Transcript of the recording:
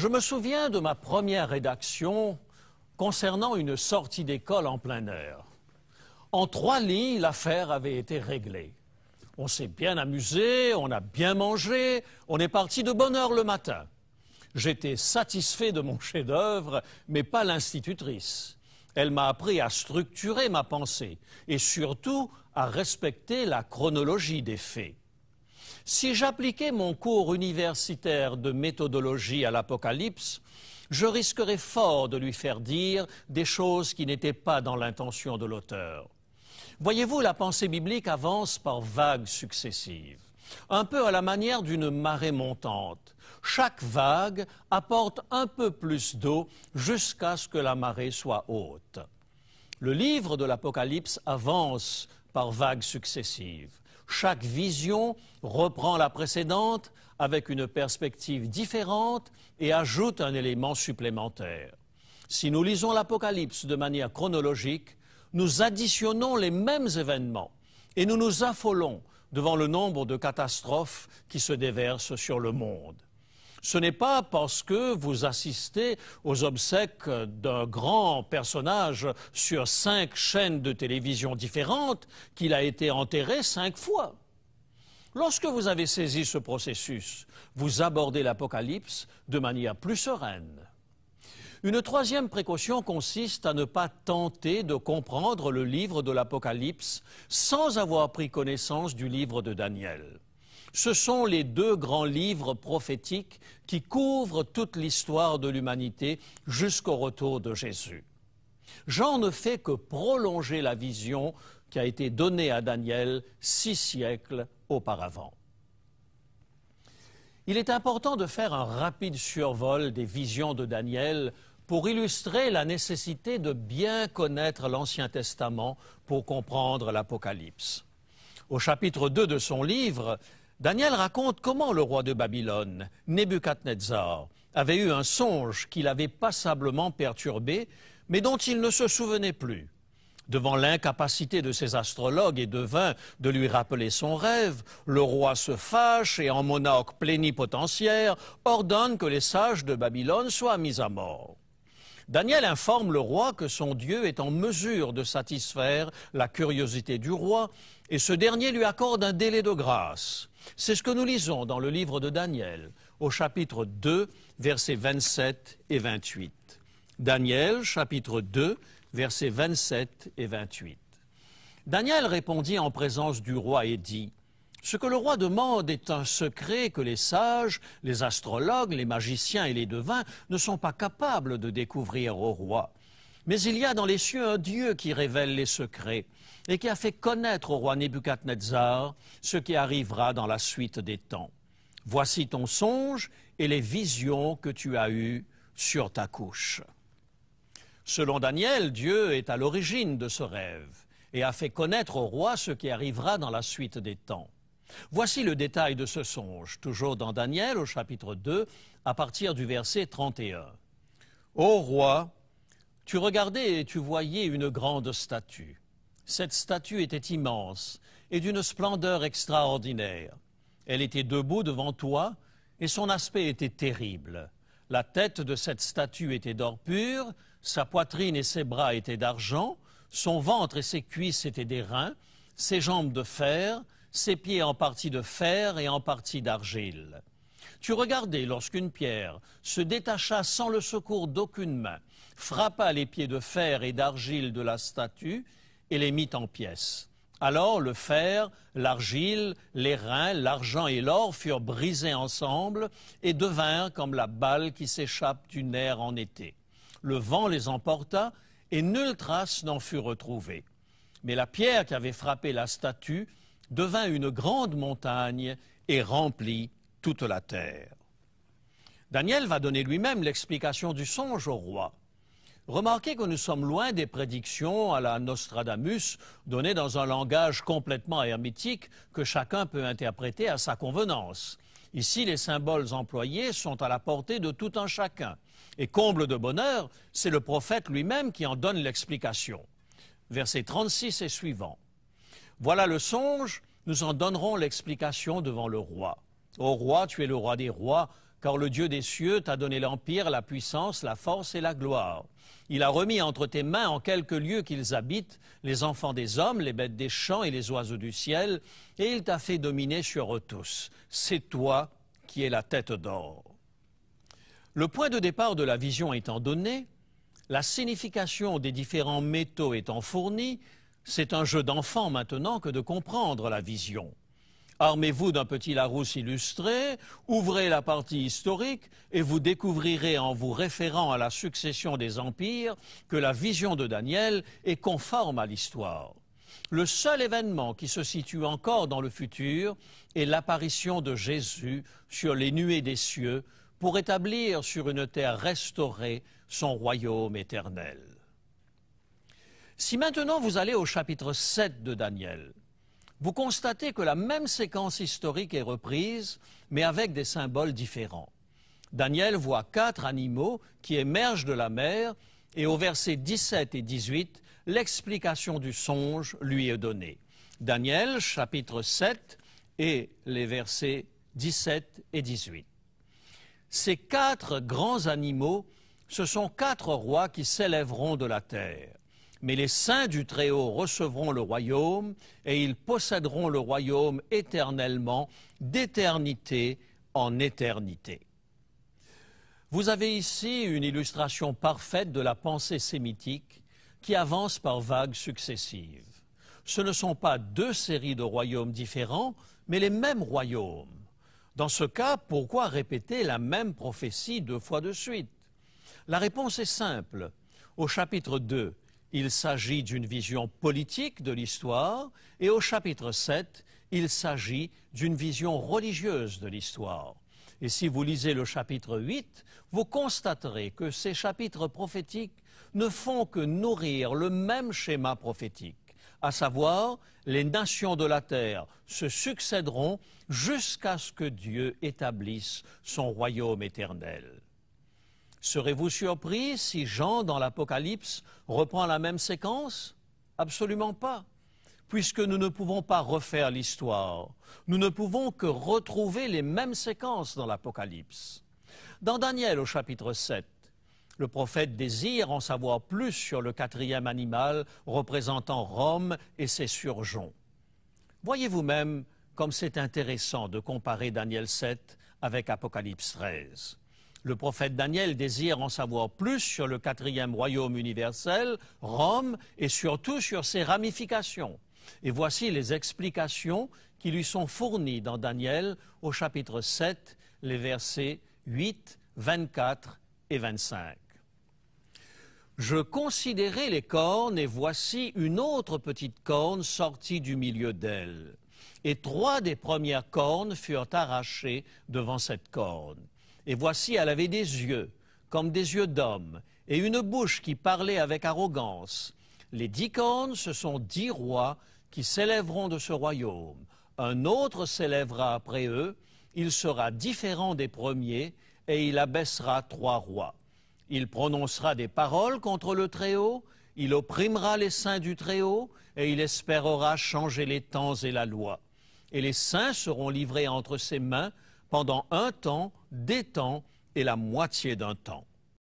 Je me souviens de ma première rédaction concernant une sortie d'école en plein air. En 3 lignes, l'affaire avait été réglée. On s'est bien amusé, on a bien mangé, on est parti de bonne heure le matin. J'étais satisfait de mon chef-d'œuvre, mais pas l'institutrice. Elle m'a appris à structurer ma pensée et surtout à respecter la chronologie des faits. Si j'appliquais mon cours universitaire de méthodologie à l'Apocalypse, je risquerais fort de lui faire dire des choses qui n'étaient pas dans l'intention de l'auteur. Voyez-vous, la pensée biblique avance par vagues successives, un peu à la manière d'une marée montante. Chaque vague apporte un peu plus d'eau jusqu'à ce que la marée soit haute. Le livre de l'Apocalypse avance par vagues successives. Chaque vision reprend la précédente avec une perspective différente et ajoute un élément supplémentaire. Si nous lisons l'Apocalypse de manière chronologique, nous additionnons les mêmes événements et nous nous affolons devant le nombre de catastrophes qui se déversent sur le monde. Ce n'est pas parce que vous assistez aux obsèques d'un grand personnage sur 5 chaînes de télévision différentes qu'il a été enterré 5 fois. Lorsque vous avez saisi ce processus, vous abordez l'Apocalypse de manière plus sereine. Une troisième précaution consiste à ne pas tenter de comprendre le livre de l'Apocalypse sans avoir pris connaissance du livre de Daniel. Ce sont les 2 grands livres prophétiques qui couvrent toute l'histoire de l'humanité jusqu'au retour de Jésus. Jean ne fait que prolonger la vision qui a été donnée à Daniel 6 siècles auparavant. Il est important de faire un rapide survol des visions de Daniel pour illustrer la nécessité de bien connaître l'Ancien Testament pour comprendre l'Apocalypse. Au chapitre 2 de son livre, Daniel raconte comment le roi de Babylone, Nebuchadnezzar, avait eu un songe qui l'avait passablement perturbé, mais dont il ne se souvenait plus. Devant l'incapacité de ses astrologues et devins de lui rappeler son rêve, le roi se fâche et en monarque plénipotentiaire ordonne que les sages de Babylone soient mis à mort. Daniel informe le roi que son Dieu est en mesure de satisfaire la curiosité du roi et ce dernier lui accorde un délai de grâce. C'est ce que nous lisons dans le livre de Daniel, au chapitre 2, versets 27 et 28. Daniel, chapitre 2, versets 27 et 28. Daniel répondit en présence du roi et dit « Ce que le roi demande est un secret que les sages, les astrologues, les magiciens et les devins ne sont pas capables de découvrir au roi. Mais il y a dans les cieux un Dieu qui révèle les secrets et qui a fait connaître au roi Nebuchadnezzar ce qui arrivera dans la suite des temps. Voici ton songe et les visions que tu as eues sur ta couche. » Selon Daniel, Dieu est à l'origine de ce rêve et a fait connaître au roi ce qui arrivera dans la suite des temps. Voici le détail de ce songe, toujours dans Daniel au chapitre 2, à partir du verset 31. « Ô roi, tu regardais et tu voyais une grande statue. Cette statue était immense et d'une splendeur extraordinaire. Elle était debout devant toi et son aspect était terrible. La tête de cette statue était d'or pur, sa poitrine et ses bras étaient d'argent, son ventre et ses cuisses étaient d'airain, ses jambes de fer, ses pieds en partie de fer et en partie d'argile. Tu regardais lorsqu'une pierre se détacha sans le secours d'aucune main, frappa les pieds de fer et d'argile de la statue et les mit en pièces. Alors le fer, l'argile, l'airain, l'argent et l'or furent brisés ensemble et devinrent comme la balle qui s'échappe du nerf en été. Le vent les emporta et nulle trace n'en fut retrouvée. Mais la pierre qui avait frappé la statue devint une grande montagne et remplit toute la terre. Daniel va donner lui-même l'explication du songe au roi. Remarquez que nous sommes loin des prédictions à la Nostradamus données dans un langage complètement hermétique que chacun peut interpréter à sa convenance. Ici, les symboles employés sont à la portée de tout un chacun. Et comble de bonheur, c'est le prophète lui-même qui en donne l'explication. Versets 36 et suivants. Voilà le songe, nous en donnerons l'explication devant le roi. Ô roi, tu es le roi des rois, car le Dieu des cieux t'a donné l'empire, la puissance, la force et la gloire. Il a remis entre tes mains en quelque lieu qu'ils habitent les enfants des hommes, les bêtes des champs et les oiseaux du ciel, et il t'a fait dominer sur eux tous. C'est toi qui es la tête d'or. Le point de départ de la vision étant donné, la signification des différents métaux étant fournie, c'est un jeu d'enfant maintenant que de comprendre la vision. Armez-vous d'un petit Larousse illustré, ouvrez la partie historique et vous découvrirez en vous référant à la succession des empires que la vision de Daniel est conforme à l'histoire. Le seul événement qui se situe encore dans le futur est l'apparition de Jésus sur les nuées des cieux pour établir sur une terre restaurée son royaume éternel. Si maintenant vous allez au chapitre 7 de Daniel, vous constatez que la même séquence historique est reprise, mais avec des symboles différents. Daniel voit 4 animaux qui émergent de la mer, et au versets 17 et 18, l'explication du songe lui est donnée. Daniel, chapitre 7, et les versets 17 et 18. Ces 4 grands animaux, ce sont 4 rois qui s'élèveront de la terre. Mais les saints du Très-Haut recevront le royaume et ils posséderont le royaume éternellement, d'éternité en éternité. Vous avez ici une illustration parfaite de la pensée sémitique qui avance par vagues successives. Ce ne sont pas 2 séries de royaumes différents, mais les mêmes royaumes. Dans ce cas, pourquoi répéter la même prophétie 2 fois de suite? La réponse est simple. Au chapitre 2, il s'agit d'une vision politique de l'histoire, et au chapitre 7, il s'agit d'une vision religieuse de l'histoire. Et si vous lisez le chapitre 8, vous constaterez que ces chapitres prophétiques ne font que nourrir le même schéma prophétique, à savoir, les nations de la terre se succéderont jusqu'à ce que Dieu établisse son royaume éternel. Serez-vous surpris si Jean, dans l'Apocalypse, reprend la même séquence? Absolument pas, puisque nous ne pouvons pas refaire l'histoire. Nous ne pouvons que retrouver les mêmes séquences dans l'Apocalypse. Dans Daniel, au chapitre 7, le prophète désire en savoir plus sur le 4e animal représentant Rome et ses surgeons. Voyez vous-même comme c'est intéressant de comparer Daniel 7 avec Apocalypse 13. Le prophète Daniel désire en savoir plus sur le 4e royaume universel, Rome, et surtout sur ses ramifications. Et voici les explications qui lui sont fournies dans Daniel au chapitre 7, les versets 8, 24 et 25. Je considérai les cornes, et voici une autre petite corne sortie du milieu d'elle. Et 3 des premières cornes furent arrachées devant cette corne. Et voici, elle avait des yeux, comme des yeux d'homme, et une bouche qui parlait avec arrogance. Les 10 cornes, ce sont 10 rois qui s'élèveront de ce royaume. Un autre s'élèvera après eux, il sera différent des premiers, et il abaissera 3 rois. Il prononcera des paroles contre le Très-Haut, il opprimera les saints du Très-Haut, et il espérera changer les temps et la loi. Et les saints seront livrés entre ses mains pendant un temps, des temps et la moitié d'un temps.